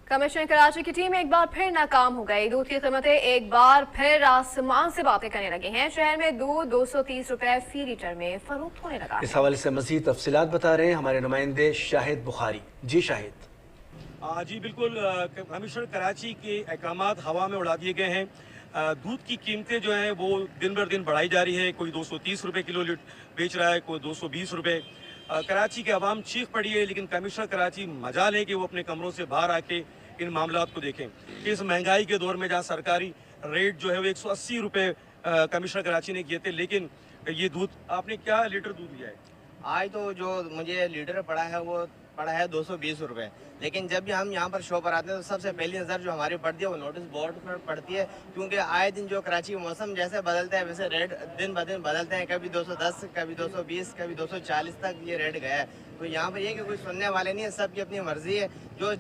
Commissioner Karachi की team एक बार फिर नाकाम हो गई। दूध की कीमतें एक बार फिर आसमान से बातें करने लगी हैं। शहर में दूध 230 रुपए फी लीटर में फरोख्त होने लगा इस है। हवाले से मजीद तफसीलात बता रहे हैं हमारे नुमाइंदे शाहिद बुखारी। जी शाहिद। जी बिल्कुल, कमिश्नर कराची के अहकामात हवा में उड़ा दिए गए हैं। दूध की कीमतें जो हैं वो दिन बर दिन बढ़ाई जा रही है। कोई 230 रुपए किलो बेच रहा है, कोई 220 रुपए। कराची के अवाम चीख पड़ी है, लेकिन कमिश्नर कराची मजाल है कि वो अपने कमरों से बाहर आके इन मामलात को देखें कि इस महंगाई के दौर में जहाँ सरकारी रेट जो है वो 180 रुपए कमिश्नर कराची ने किए थे, लेकिन ये दूध, आपने क्या लीटर दूध लिया है? आज तो जो मुझे लीटर पड़ा है वो पड़ा है 220 रुपये। लेकिन जब भी हम यहाँ पर शो पर आते हैं तो सबसे पहली नज़र जो हमारी पड़ती है वो नोटिस बोर्ड पर पड़ती है, क्योंकि आए दिन जो कराची का मौसम जैसे बदलता है वैसे रेट दिन ब दिन बदलते हैं। कभी 210, कभी 220, कभी 240 तक ये रेट गया है। तो यहाँ पर ये कि कोई सुनने वाले नहीं है, सबकी अपनी मर्जी है। जो